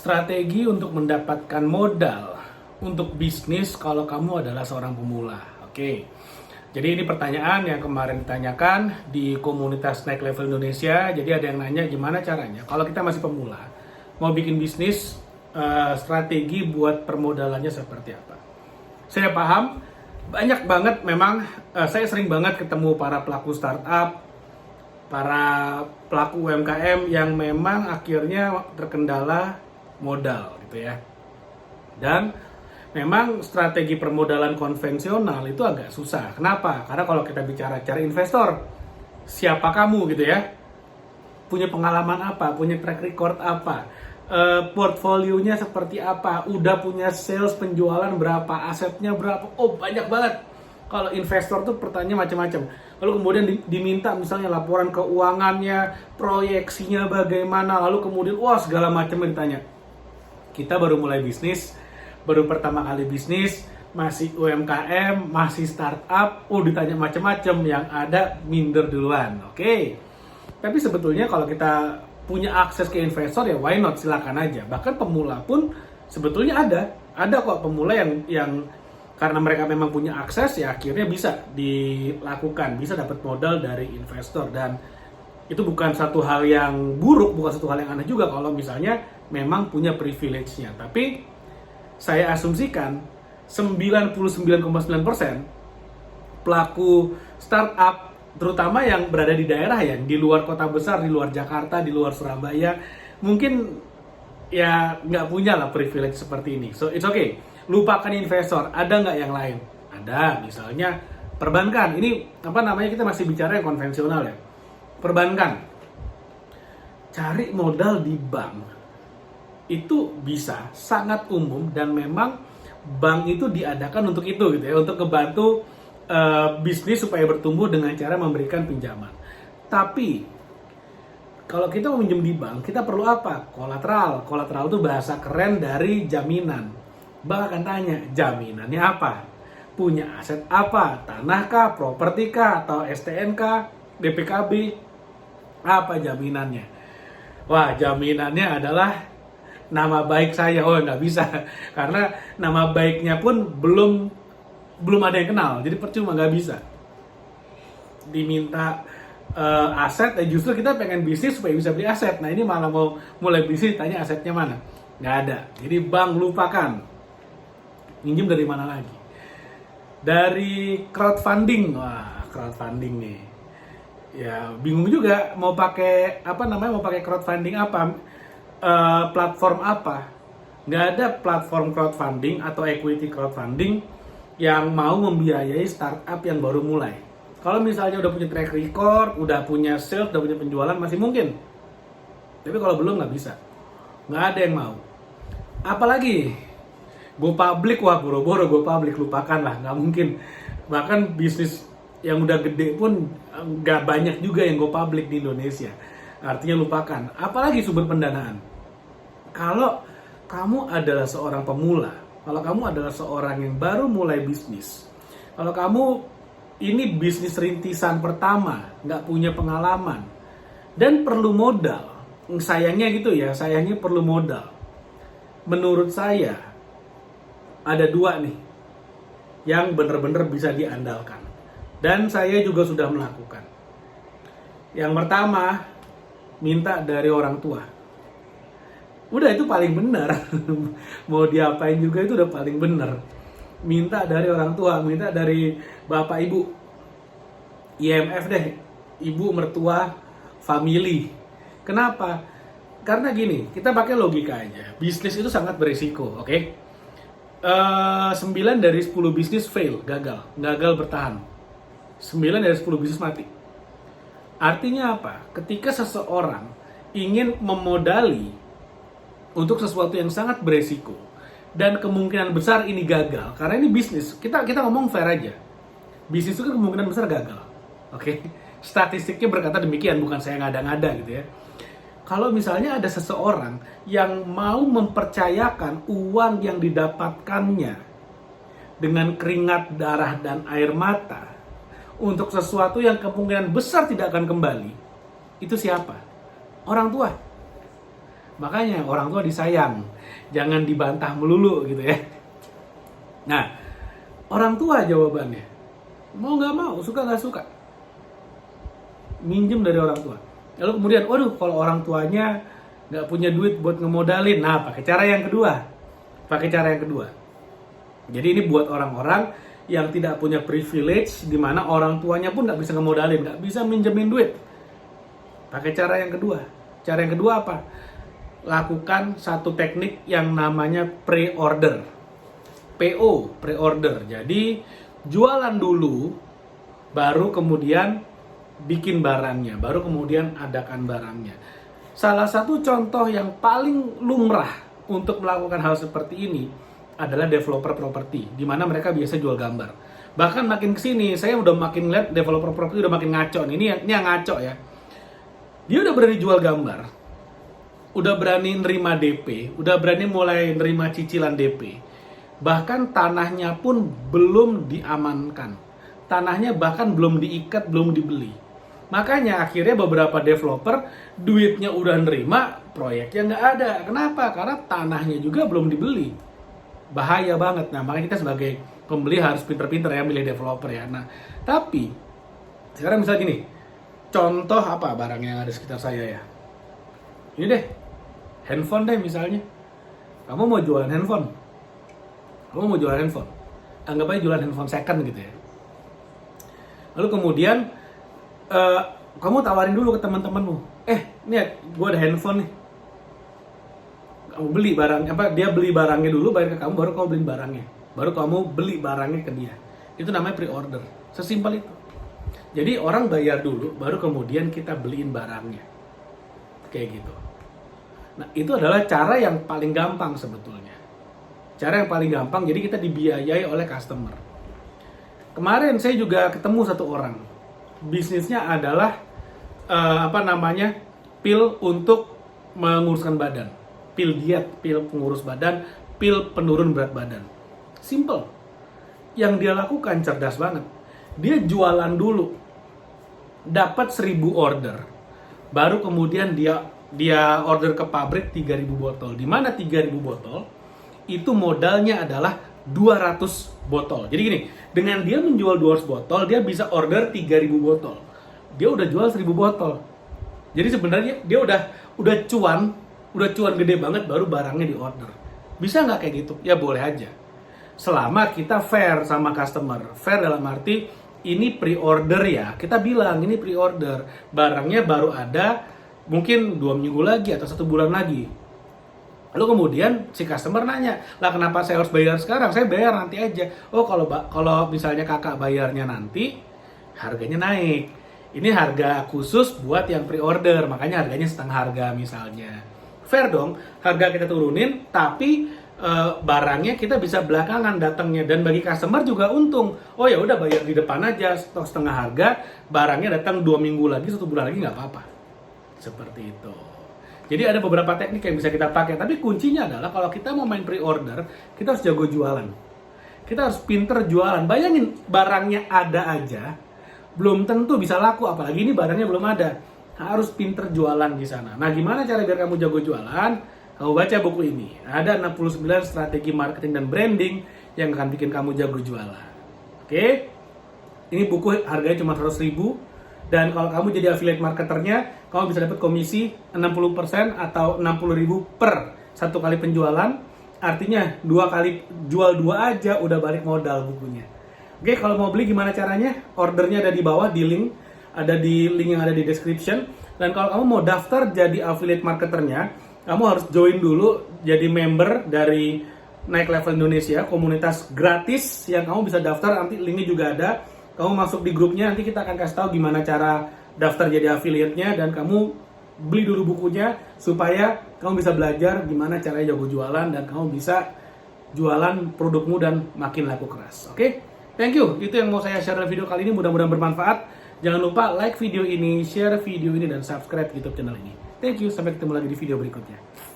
Strategi untuk mendapatkan modal untuk bisnis kalau kamu adalah seorang pemula. Oke. Jadi ini pertanyaan yang kemarin ditanyakan di komunitas Next Level Indonesia. Jadi ada yang nanya gimana caranya kalau kita masih pemula mau bikin bisnis, strategi buat permodalannya seperti apa. Saya paham banyak banget memang, saya sering banget ketemu para pelaku startup, para pelaku UMKM yang memang akhirnya terkendala modal gitu ya. Dan memang strategi permodalan konvensional itu agak susah. Kenapa? Karena kalau kita bicara cari investor, siapa kamu gitu ya? Punya pengalaman apa? Punya track record apa? Portfolionya seperti apa? Udah punya sales penjualan berapa? Asetnya berapa? Oh, banyak banget. Kalau investor tuh pertanyaan macam-macam. Lalu kemudian diminta misalnya laporan keuangannya, proyeksinya bagaimana, lalu kemudian wah segala macamnya ditanya. Kita baru mulai bisnis, baru pertama kali bisnis, masih UMKM, masih startup, ditanya macam-macam, yang ada minder duluan. Oke. Tapi sebetulnya kalau kita punya akses ke investor ya why not, silakan aja. Bahkan pemula pun sebetulnya ada kok pemula yang karena mereka memang punya akses ya akhirnya bisa dilakukan, bisa dapat modal dari investor. Dan itu bukan satu hal yang buruk, bukan satu hal yang aneh juga kalau misalnya memang punya privilege-nya. Tapi saya asumsikan 99,9% pelaku startup, terutama yang berada di daerah ya, di luar kota besar, di luar Jakarta, di luar Surabaya, mungkin ya nggak punya lah privilege seperti ini. So it's okay, lupakan investor. Ada nggak yang lain? Ada, misalnya perbankan. Ini apa namanya, kita masih bicara yang konvensional ya. Perbankan, cari modal di bank itu bisa, sangat umum, dan memang bank itu diadakan untuk itu gitu ya, untuk ngebantu bisnis supaya bertumbuh dengan cara memberikan pinjaman. Tapi kalau kita mau minjem di bank, kita perlu apa? Kolateral. Kolateral itu bahasa keren dari jaminan. Bank akan tanya, jaminannya apa? Punya aset apa? Tanah kah? Properti kah? Atau STNK? DPKB? Apa jaminannya? Wah, jaminannya adalah nama baik saya. Oh, nggak bisa. Karena nama baiknya pun belum ada yang kenal. Jadi percuma, nggak bisa. Diminta aset, justru kita pengen bisnis supaya bisa beli aset. Nah, ini malah mau mulai bisnis, tanya asetnya mana. Nggak ada. Jadi bank lupakan. Minjem dari mana lagi? Dari crowdfunding. Wah, crowdfunding nih. Ya, bingung juga mau pakai mau pakai crowdfunding apa? Platform apa? Nggak ada platform crowdfunding atau equity crowdfunding yang mau membiayai startup yang baru mulai. Kalau misalnya udah punya track record, udah punya sales, udah punya penjualan, masih mungkin. Tapi kalau belum, nggak bisa. Nggak ada yang mau. Apalagi go public, wah boro-boro go public, lupakan lah, nggak mungkin. Bahkan bisnis yang udah gede pun nggak banyak juga yang go public di Indonesia. Artinya lupakan. Apalagi sumber pendanaan. Kalau kamu adalah seorang pemula, kalau kamu adalah seorang yang baru mulai bisnis, kalau kamu ini bisnis rintisan pertama, nggak punya pengalaman, dan perlu modal, sayangnya gitu ya, sayangnya perlu modal. Menurut saya, ada dua nih, yang benar-benar bisa diandalkan. Dan saya juga sudah melakukan. Yang pertama, minta dari orang tua. Udah, itu paling benar. Mau diapain juga itu udah paling benar. Minta dari orang tua, minta dari bapak ibu. IMF deh, ibu mertua family. Kenapa? Karena gini, kita pakai logika aja. Bisnis itu sangat berisiko, oke? 9 dari 10 bisnis fail, gagal bertahan. 9 dari 10 bisnis mati. Artinya apa? Ketika seseorang ingin memodali untuk sesuatu yang sangat beresiko dan kemungkinan besar ini gagal, karena ini bisnis, kita ngomong fair aja. Bisnis itu kan kemungkinan besar gagal. Oke? Statistiknya berkata demikian, bukan saya ngada-ngada gitu ya. Kalau misalnya ada seseorang yang mau mempercayakan uang yang didapatkannya dengan keringat, darah, dan air mata untuk sesuatu yang kemungkinan besar tidak akan kembali, itu siapa? Orang tua. Makanya orang tua disayang, jangan dibantah melulu gitu ya. Nah, orang tua jawabannya, mau nggak mau, suka nggak suka, minjem dari orang tua. Lalu kemudian, waduh, kalau orang tuanya nggak punya duit buat ngemodalin, nah pakai cara yang kedua. Jadi ini buat orang-orang yang tidak punya privilege, di mana orang tuanya pun nggak bisa ngemodalin, nggak bisa minjemin duit. Pakai cara yang kedua. Cara yang kedua apa? Lakukan satu teknik yang namanya pre-order. PO, pre-order. Jadi jualan dulu, baru kemudian bikin barangnya, baru kemudian adakan barangnya. Salah satu contoh yang paling lumrah untuk melakukan hal seperti ini adalah developer properti, di mana mereka biasa jual gambar. Bahkan makin kesini, saya udah makin lihat developer properti udah makin ngaco nih. Ini yang ngaco ya. Dia udah berani jual gambar, udah berani nerima DP, udah berani mulai nerima cicilan DP. Bahkan tanahnya pun belum diamankan. Tanahnya bahkan belum diikat, belum dibeli. Makanya akhirnya beberapa developer duitnya udah nerima, proyeknya nggak ada. Kenapa? Karena tanahnya juga belum dibeli. Bahaya banget. Nah, makanya kita sebagai pembeli harus pinter-pinter ya milih developer ya. Nah, tapi sekarang misalnya gini, contoh apa barang yang ada di sekitar saya ya? Ini deh, handphone deh misalnya. Kamu mau jualan handphone? Anggap aja jualan handphone second gitu ya. Lalu kemudian kamu tawarin dulu ke teman-temanmu. Nih, gue ada handphone nih. Kamu beli barang, dia beli barangnya dulu, bayar ke kamu, baru kamu beli barangnya. Baru kamu beli barangnya ke dia. Itu namanya pre-order. Sesimpel itu. Jadi orang bayar dulu, baru kemudian kita beliin barangnya. Kayak gitu. Nah, itu adalah cara yang paling gampang sebetulnya. Cara yang paling gampang, jadi kita dibiayai oleh customer. Kemarin saya juga ketemu satu orang. Bisnisnya adalah pil untuk menguruskan badan. Pil diet, pil pengurus badan, pil penurun berat badan. Simple. Yang dia lakukan cerdas banget. Dia jualan dulu. Dapat 1000 order. Baru kemudian dia order ke pabrik 3000 botol. Di mana 3000 botol? Itu modalnya adalah 200 botol. Jadi gini, dengan dia menjual 200 botol, dia bisa order 3000 botol. Dia udah jual 1000 botol. Jadi sebenarnya dia udah cuan gede banget baru barangnya di order. Bisa nggak kayak gitu? Ya boleh aja. Selama kita fair sama customer. Fair dalam arti ini pre-order ya. Kita bilang ini pre-order. Barangnya baru ada mungkin 2 minggu lagi atau 1 bulan lagi. Lalu kemudian si customer nanya, lah kenapa saya harus bayar sekarang? Saya bayar nanti aja. Oh kalau misalnya kakak bayarnya nanti, harganya naik. Ini harga khusus buat yang pre-order, makanya harganya setengah harga misalnya. Fair dong, harga kita turunin, tapi barangnya kita bisa belakangan datangnya, dan bagi customer juga untung. Oh ya udah bayar di depan aja, setengah harga, barangnya datang 2 minggu lagi, 1 bulan lagi nggak apa-apa. Seperti itu. Jadi ada beberapa teknik yang bisa kita pakai, tapi kuncinya adalah kalau kita mau main pre-order, kita harus jago jualan. Kita harus pinter jualan. Bayangin, barangnya ada aja, belum tentu bisa laku, apalagi ini barangnya belum ada. Harus pinter jualan di sana. Nah, gimana cara biar kamu jago jualan? Kamu baca buku ini. Ada 69 strategi marketing dan branding yang akan bikin kamu jago jualan. Oke? Ini buku harganya cuma 100.000. Dan kalau kamu jadi affiliate marketernya, kamu bisa dapat komisi 60% atau 60.000 per 1 kali penjualan. Artinya 2 kali jual 2 aja udah balik modal bukunya. Oke, kalau mau beli gimana caranya? Ordernya ada di bawah di link. Ada di link yang ada di description. Dan kalau kamu mau daftar jadi affiliate marketernya, kamu harus join dulu jadi member dari Naik Level Indonesia, komunitas gratis yang kamu bisa daftar. Nanti linknya juga ada. Kamu masuk di grupnya, nanti kita akan kasih tahu gimana cara daftar jadi affiliate-nya, dan kamu beli dulu bukunya supaya kamu bisa belajar gimana caranya jago jualan dan kamu bisa jualan produkmu dan makin laku keras. Oke? Thank you. Itu yang mau saya share dalam video kali ini, mudah-mudahan bermanfaat. Jangan lupa like video ini, share video ini, dan subscribe YouTube channel ini. Thank you, sampai ketemu lagi di video berikutnya.